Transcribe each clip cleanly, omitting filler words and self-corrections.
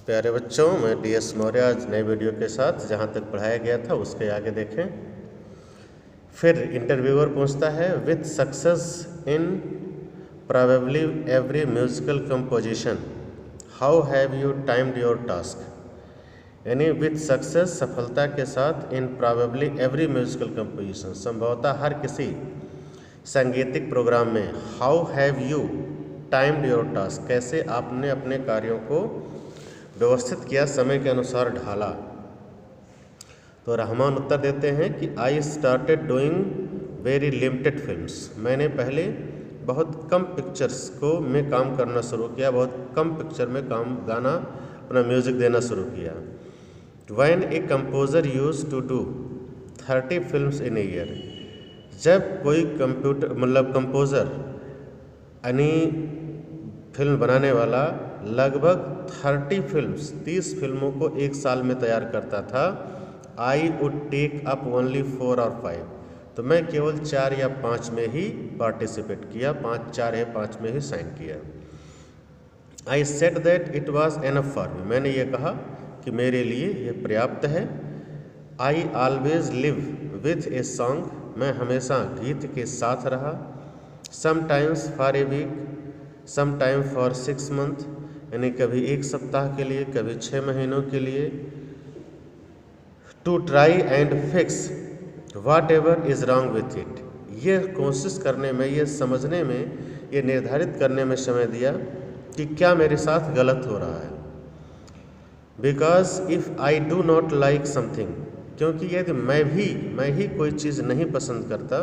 प्यारे बच्चों, मैं DS मौर्य आज नए वीडियो के साथ जहाँ तक पढ़ाया गया था उसके आगे देखें। फिर इंटरव्यूअर पूछता है, with success in probably every musical composition how have you timed your task. यानी विथ सक्सेस, सफलता के साथ, इन प्रोबेबली एवरी म्यूजिकल कंपोजिशन, संभवतः हर किसी संगीतिक प्रोग्राम में, how have you timed your task, कैसे आपने अपने कार्यों को व्यवस्थित किया, समय के अनुसार ढाला। तो रहमान उत्तर देते हैं कि I started doing very limited films, मैंने पहले बहुत कम पिक्चर्स को में काम करना शुरू किया, बहुत कम पिक्चर में काम गाना अपना म्यूज़िक देना शुरू किया। When a composer use to do 30 films in a year, जब कोई कंपोज़र यानी फिल्म बनाने वाला लगभग 30 फिल्मों को एक साल में तैयार करता था, I would take up only 4 और 5, तो मैं केवल 4 या 5 में ही पार्टिसिपेट किया, 4 या 5 में ही साइन किया। I said that it was enough for me, मैंने ये कहा कि मेरे लिए ये पर्याप्त है। I always live with a song, मैं हमेशा गीत के साथ रहा। Sometimes for a week, sometime for 6 month, यानी कभी 1 सप्ताह के लिए, कभी 6 महीनों के लिए। To try and fix whatever is wrong with it, ये कोशिश करने में, ये समझने में, ये निर्धारित करने में समय दिया कि क्या मेरे साथ गलत हो रहा है। Because if I do not like something, क्योंकि यदि मैं ही कोई चीज़ नहीं पसंद करता,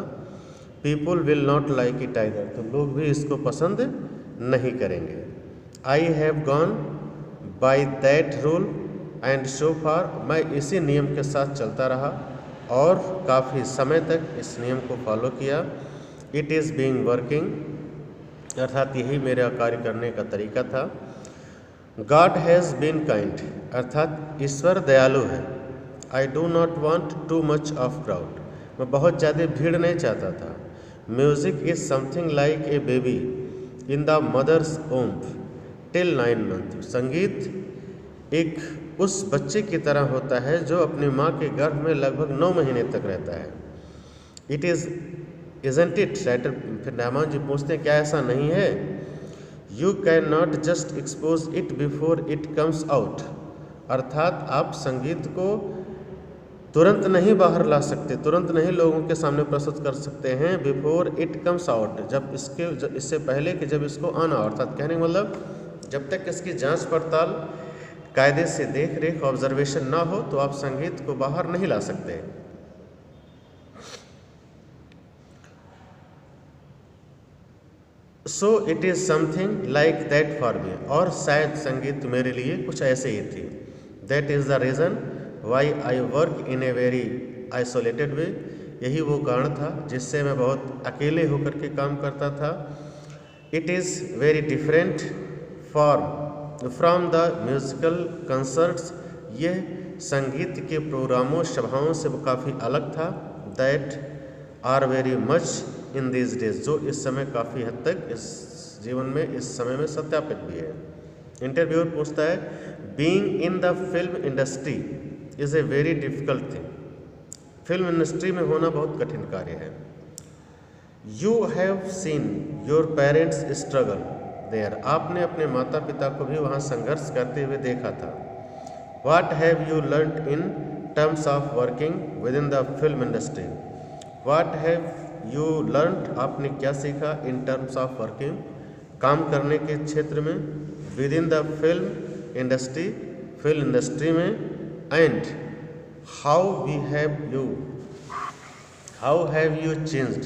people will not like it either, तो लोग भी इसको पसंद नहीं करेंगे। I have gone by that rule and so far, मैं इसी नियम के साथ चलता रहा और काफ़ी समय तक इस नियम को फॉलो किया। इट इज़ बीइंग वर्किंग, अर्थात यही मेरा कार्य करने का तरीका था। गॉड हैज़ बीन काइंड, अर्थात ईश्वर दयालु है। I do not want too much of crowd, मैं बहुत ज़्यादा भीड़ नहीं चाहता था। Music is something like a baby in the mother's womb till 9 month, संगीत एक उस बच्चे की तरह होता है जो अपनी माँ के गर्भ में लगभग 9 महीने तक रहता है। It is isn't it, writer फिर रहमान जी पूछते हैं क्या ऐसा नहीं है। You can not just expose it before it comes out, अर्थात आप संगीत को तुरंत नहीं बाहर ला सकते, तुरंत नहीं लोगों के सामने प्रस्तुत कर सकते हैं। बिफोर इट कम्स आउट, जब इससे पहले कि जब इसको आना, अर्थात कहने का मतलब जब तक इसकी जांच पड़ताल, कायदे से देख रेख, ऑब्जर्वेशन ना हो, तो आप संगीत को बाहर नहीं ला सकते। So it is something like that for me, और शायद संगीत मेरे लिए कुछ ऐसे ही थी। That is the reason why I work in a very isolated way, यही वो कारण था जिससे मैं बहुत अकेले होकर के काम करता था। It is very different from the musical concerts, यह संगीत के प्रोग्रामों, सभाओं से काफ़ी अलग था। That are very much in this days, जो इस समय काफ़ी हद तक इस जीवन में, इस समय में सत्यापित भी है। इंटरव्यूअर पूछता है, being in the film industry is a very difficult thing, film industry में होना बहुत कठिन कार्य है। You have seen your parents struggle there, आपने अपने माता पिता को भी वहाँ संघर्ष करते हुए देखा था। वाट have you learn in terms of working with in the film industry, watt have you learn, आपने क्या सीखा, इन टर्म्स ऑफ वर्किंग, काम करने के क्षेत्र में, within the film industry, film industry में, and how have you changed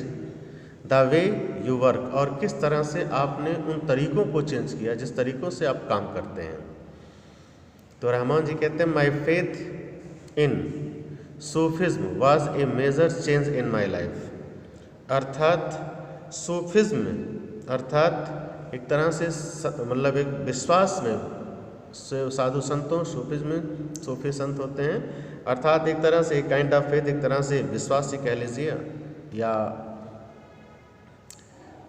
the way you work, और किस तरह से आपने उन तरीकों को चेंज किया जिस तरीक़ों से आप काम करते हैं। तो रहमान जी कहते हैं, my faith in Sufism was a major change in my life, अर्थात सूफिज्म, अर्थात एक तरह से मतलब एक विश्वास में, साधु संतों, सूफी संत होते हैं, अर्थात एक तरह से काइंड ऑफ फेथ, एक तरह से विश्वास ही कह लीजिए, या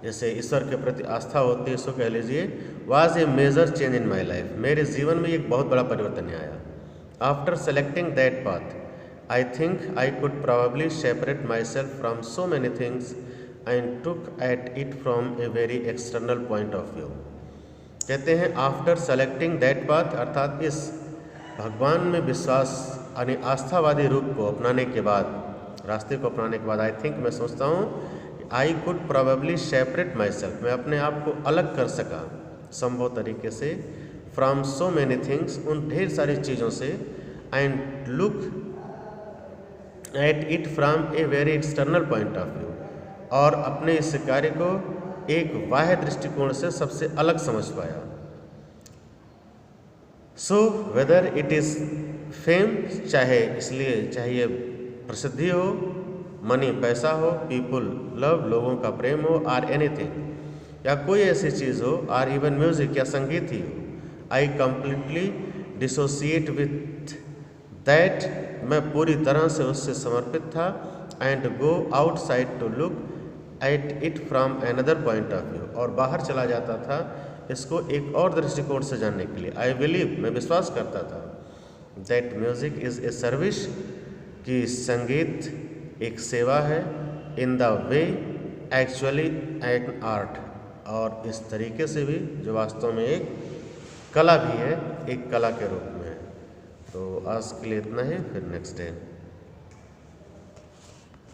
जैसे ईश्वर के प्रति आस्था होती है, इसको कह लीजिए was a major change in my life, मेरे जीवन में एक बहुत बड़ा परिवर्तन आया। After selecting that path I think I could probably separate myself from so many things and took at it from a very external point of view. कहते हैं आफ्टर सेलेक्टिंग दैट पाथ, अर्थात इस भगवान में विश्वास यानी आस्थावादी रूप को अपनाने के बाद, रास्ते को अपनाने के बाद, आई थिंक मैं सोचता हूँ आई could probably separate my self, मैं अपने आप को अलग कर सका संभव तरीके से, फ्रॉम सो मैनी थिंग्स, उन ढेर सारी चीज़ों से, and look at it from a very external point of view, और अपने इस कार्य को एक बाह्य दृष्टिकोण से सबसे अलग समझ पाया। So whether it is fame, चाहे प्रसिद्धि हो, मनी पैसा हो, पीपुल लव लोगों का प्रेम हो, आर एनीथिंग या कोई ऐसी चीज़ हो, आर इवन म्यूजिक या संगीत ही हो, I completely dissociate with that, मैं पूरी तरह से उससे समर्पित था, and go outside to look at it from another point of view, और बाहर चला जाता था इसको एक और दृष्टिकोण से जानने के लिए। आई बिलीव, मैं विश्वास करता था, that music is a service, कि संगीत एक सेवा है, in the way actually an art, और इस तरीके से भी जो वास्तव में एक कला भी है, एक कला के रूप में है। तो आज के लिए इतना ही, फिर नेक्स्ट डे।